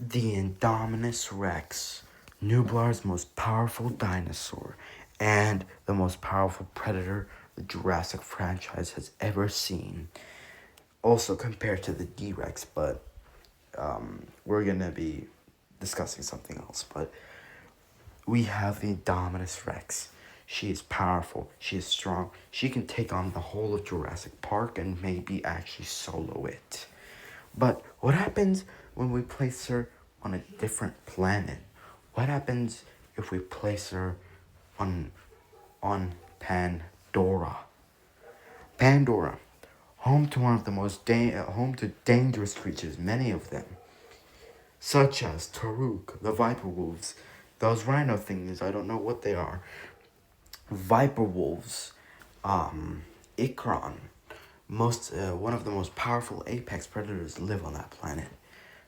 The indominus rex, Nublar's most powerful dinosaur, and the most powerful predator the Jurassic franchise has ever seen. Also compared to the D-Rex, but we're gonna be discussing something else. But we have the indominus rex. She is powerful. She is strong. She can take on the whole of Jurassic Park and maybe actually solo it. But what happens when we place her on a different planet? What happens if we place her on Pandora? Pandora, home to one of the home to dangerous creatures, many of them, such as Taruk, the viper wolves, those rhino things. I don't know what they are. Viper wolves, Ikron, one of the most powerful apex predators live on that planet.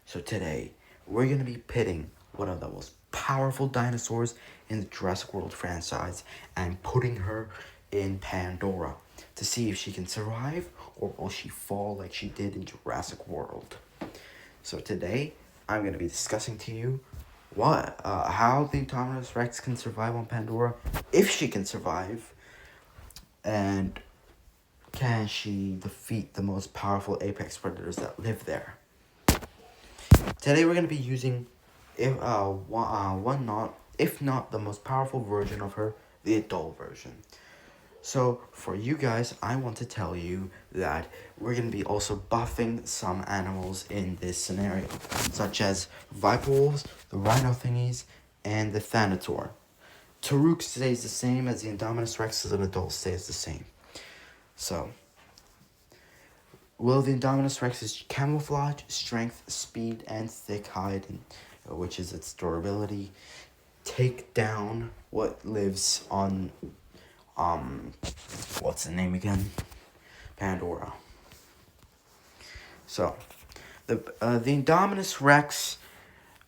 So today, we're gonna be pitting one of the most powerful dinosaurs in the Jurassic World franchise and putting her in Pandora to see if she can survive or will she fall like she did in Jurassic World. So today, I'm gonna be discussing to you how the Indominus Rex can survive on Pandora, if she can survive, and can she defeat the most powerful apex predators that live there. Today we're gonna be using, if not the most powerful version of her, the adult version. So for you guys, I want to tell you that we're gonna be also buffing some animals in this scenario, such as viper wolves, the rhino thingies, and the Thanator. Taruk stays the same as the Indominus Rex as an adult stays the same. So, will the Indominus Rex's camouflage, strength, speed, and thick hide, which is its durability, take down what lives on, what's the name again? Pandora. So, the Indominus Rex,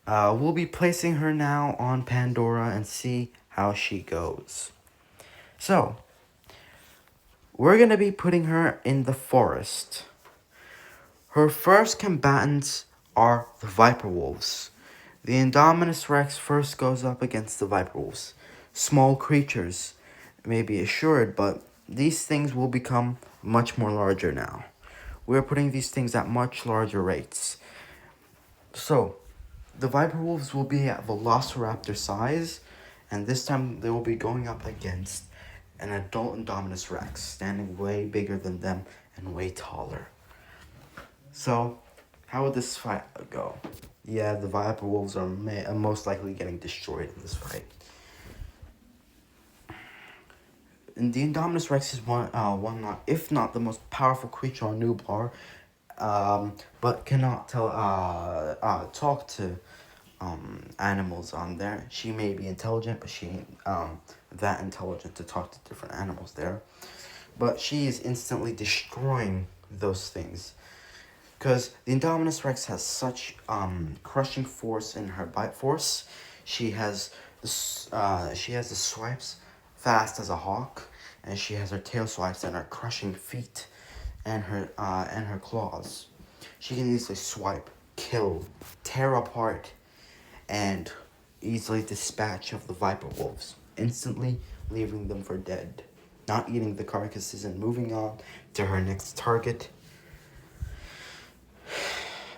we'll be placing her now on Pandora and see how she goes. So, we're gonna be putting her in the forest. Her first combatants are the viper wolves. The Indominus Rex first goes up against the viper wolves. Small creatures, may be assured, but these things will become much more larger now. We're putting these things at much larger rates. So, the viper wolves will be at velociraptor size, and this time they will be going up against an adult Indominus Rex, standing way bigger than them and way taller. So, how would this fight go? Yeah, the viper wolves are most likely getting destroyed in this fight. And the Indominus Rex is if not the most powerful creature on Nublar, but cannot talk to animals on there. She may be intelligent, but she ain't that intelligent to talk to different animals there. But she is instantly destroying those things. Because the Indominus Rex has such crushing force in her bite force. She has the swipes fast as a hawk, and she has her tail swipes and her crushing feet, and her claws. She can easily swipe, kill, tear apart, and easily dispatch of the viper wolves, instantly leaving them for dead, not eating the carcasses and moving on to her next target.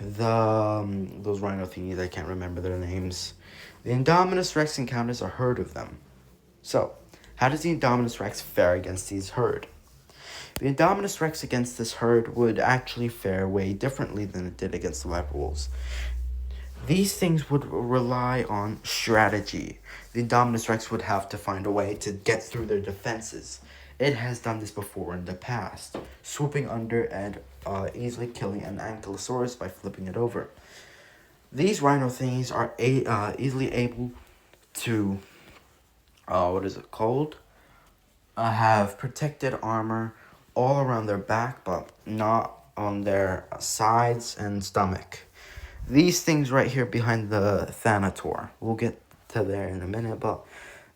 Those rhino thingies, I can't remember their names. The Indominus Rex encounters a herd of them. So, how does the Indominus Rex fare against these herd? The Indominus Rex against this herd would actually fare way differently than it did against the viper wolves. These things would rely on strategy. The Indominus Rex would have to find a way to get through their defenses. It has done this before in the past, swooping under and easily killing an ankylosaurus by flipping it over. These rhino thingies are easily able to, have protected armor all around their back, but not on their sides and stomach. These things right here behind the Thanator, we'll get to there in a minute, but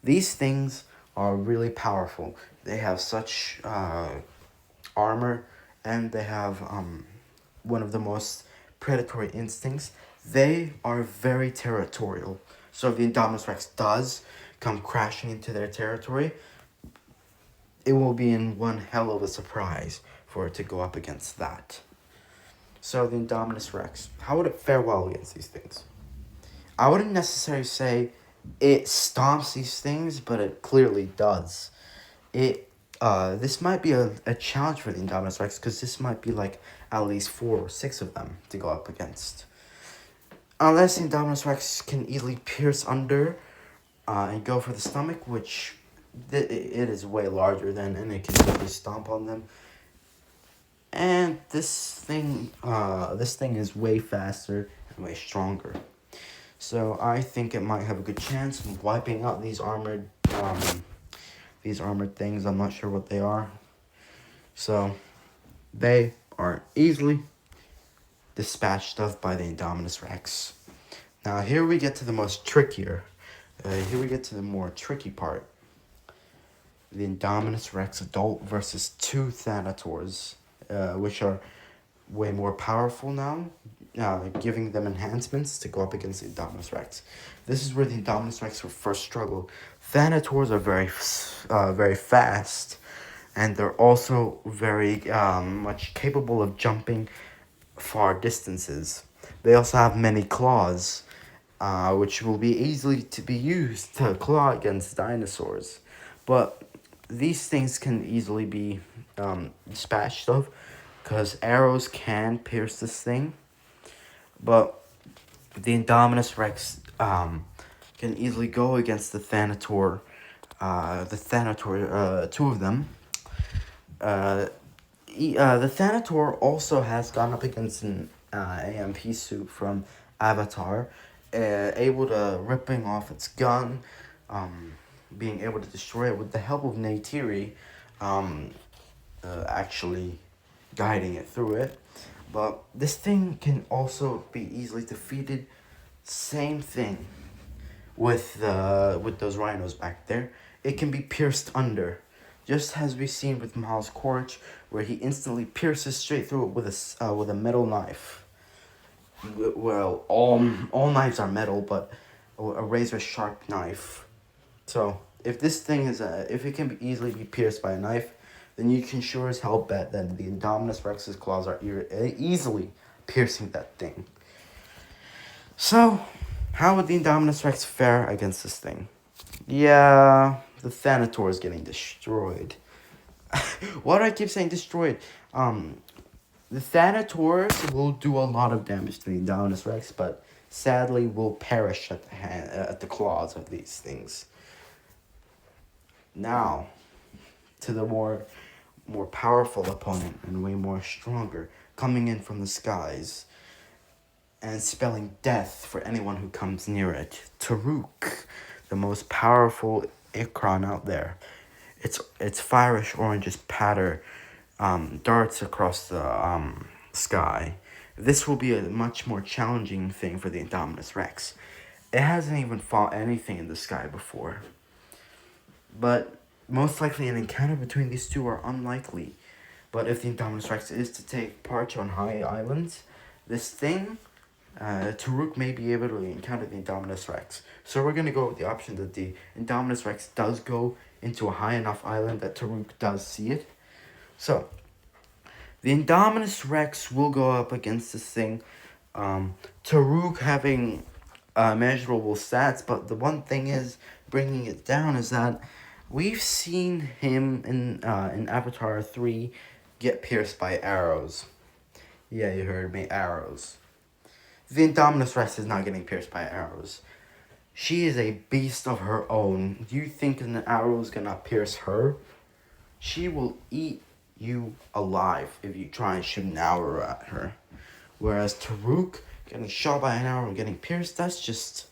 these things are really powerful. They have such armor, and they have one of the most predatory instincts They are very territorial. So if the Indominus Rex does come crashing into their territory, it will be in one hell of a surprise for it to go up against that. So the Indominus Rex, how would it fare well against these things? I wouldn't necessarily say it stomps these things, but it clearly does. This might be a challenge for the Indominus Rex, because this might be like at least 4 or 6 of them to go up against. Unless the Indominus Rex can easily pierce under and go for the stomach, which it is way larger than, and it can easily stomp on them. And this thing is way faster and way stronger. So I think it might have a good chance of wiping out these armored things. I'm not sure what they are. So they are easily dispatched of by the Indominus Rex. Now here we get to the most trickier. Here we get to the more tricky part. The Indominus Rex adult versus 2 Thanators, which are way more powerful now, giving them enhancements to go up against the Indominus Rex. This is where the Indominus Rex will first struggle. Thanators are very fast, and they're also very much capable of jumping far distances. They also have many claws, which will be easily to be used to claw against dinosaurs. But these things can easily be dispatched of, because arrows can pierce this thing. But the Indominus Rex can easily go against the Thanator. Two of them. The Thanator also has gone up against an AMP suit from Avatar, able to ripping off its gun, being able to destroy it with the help of Neytiri, actually guiding it through it. But this thing can also be easily defeated. Same thing with those rhinos back there. It can be pierced under, just as we've seen with Miles Quaritch, where he instantly pierces straight through it with a metal knife. Well, all knives are metal, but a razor sharp knife. So if this thing if it can easily be pierced by a knife, then you can sure as hell bet that the Indominus Rex's claws are easily piercing that thing. So, how would the Indominus Rex fare against this thing? Yeah, the Thanator is getting destroyed. Why do I keep saying destroyed? The Thanators will do a lot of damage to the Indominus Rex, but sadly will perish at the claws of these things. Now, to the more powerful opponent and way more stronger, coming in from the skies and spelling death for anyone who comes near it. Taruk, the most powerful Ikron out there. Its fireish oranges patter darts across the sky. This will be a much more challenging thing for the Indominus Rex. It hasn't even fought anything in the sky before. But most likely an encounter between these two are unlikely. But if the Indominus Rex is to take part on high islands, this thing, Taruk may be able to encounter the Indominus Rex. So we're going to go with the option that the Indominus Rex does go into a high enough island that Taruk does see it. So, the Indominus Rex will go up against this thing. Taruk having measurable stats, but the one thing is, bringing it down, is that we've seen him in Avatar 3 get pierced by arrows. Yeah, you heard me, arrows. The Indominus Rex is not getting pierced by arrows. She is a beast of her own. Do you think an arrow is gonna pierce her? She will eat you alive if you try and shoot an arrow at her. Whereas Taruk getting shot by an arrow and getting pierced, that's just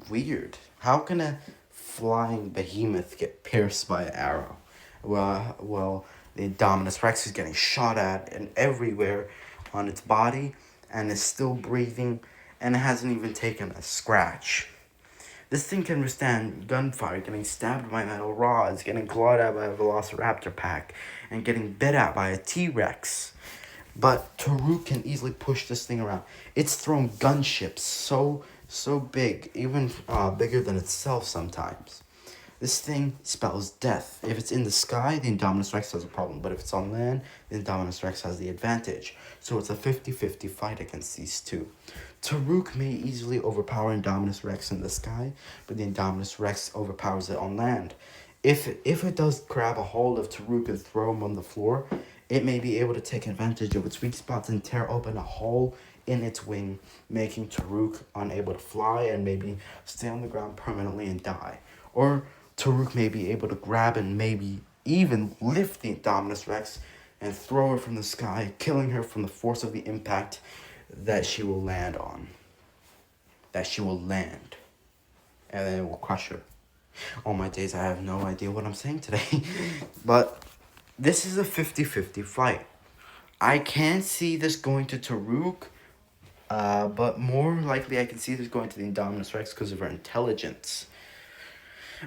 weird. How can a flying behemoth get pierced by an arrow? Well, the Indominus Rex is getting shot at and everywhere on its body and is still breathing and it hasn't even taken a scratch. This thing can withstand gunfire, getting stabbed by metal rods, getting clawed at by a velociraptor pack, and getting bit at by a T-Rex. But Taruk can easily push this thing around. It's throwing gunships so big, even bigger than itself sometimes. This thing spells death. If it's in the sky, the Indominus Rex has a problem. But if it's on land, the Indominus Rex has the advantage. So it's a 50-50 fight against these two. Taruk may easily overpower Indominus Rex in the sky, but the Indominus Rex overpowers it on land. If it does grab a hold of Taruk and throw him on the floor, it may be able to take advantage of its weak spots and tear open a hole in its wing, making Taruk unable to fly and maybe stay on the ground permanently and die. Or Taruk may be able to grab and maybe even lift the Indominus Rex and throw her from the sky, killing her from the force of the impact that she will land on. That she will land. And then it will crush her. Oh my days, I have no idea what I'm saying today. But this is a 50-50 fight. I can see this going to Taruk, but more likely I can see this going to the Indominus Rex because of her intelligence.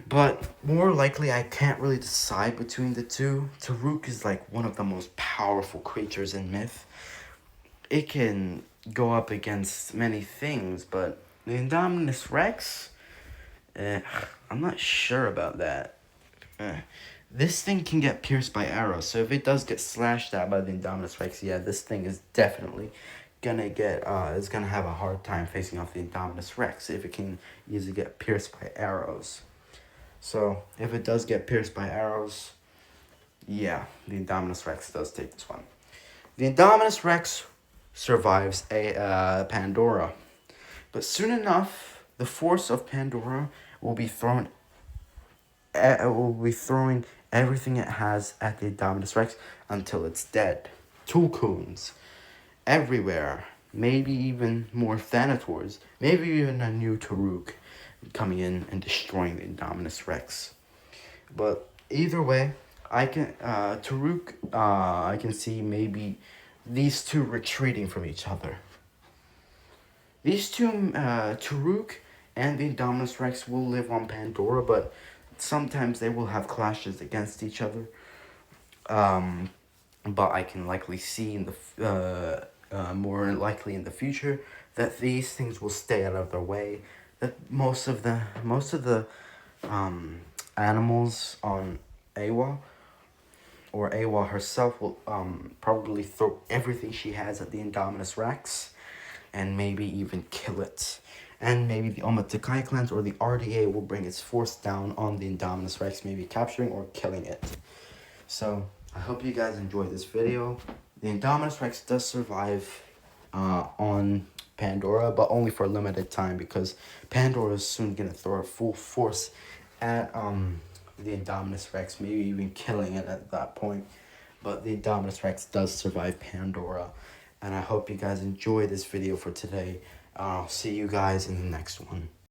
But more likely I can't really decide between the two. Taruk is like one of the most powerful creatures in myth. It can go up against many things, but the Indominus Rex, I'm not sure about that. This thing can get pierced by arrows, so if it does get slashed at by the Indominus Rex, yeah, this thing is definitely gonna is gonna have a hard time facing off the Indominus Rex if it can easily get pierced by arrows. So if it does get pierced by arrows, yeah, the Indominus Rex does take this one. The Indominus Rex survives a Pandora, but soon enough, the force of Pandora will be throwing everything it has at the Indominus Rex until it's dead. Tulkuns everywhere, maybe even more Thanators, maybe even a new Taruk coming in and destroying the Indominus Rex. But either way, I can Taruk I can see maybe these two retreating from each other. These two Taruk and the Indominus Rex will live on Pandora, but sometimes they will have clashes against each other. But I can likely see in the more likely in the future that these things will stay out of their way. That most of the animals on Awa or Awa herself will probably throw everything she has at the Indominus Rex and maybe even kill it. And maybe the Omatakai clans or the RDA will bring its force down on the Indominus Rex, maybe capturing or killing it. So I hope you guys enjoyed this video. The Indominus Rex does survive on Pandora, but only for a limited time because Pandora is soon gonna throw her full force at the Indominus Rex, maybe even killing it at that point. But the Indominus Rex does survive Pandora, and I hope you guys enjoy this video for today. I'll see you guys in the next one.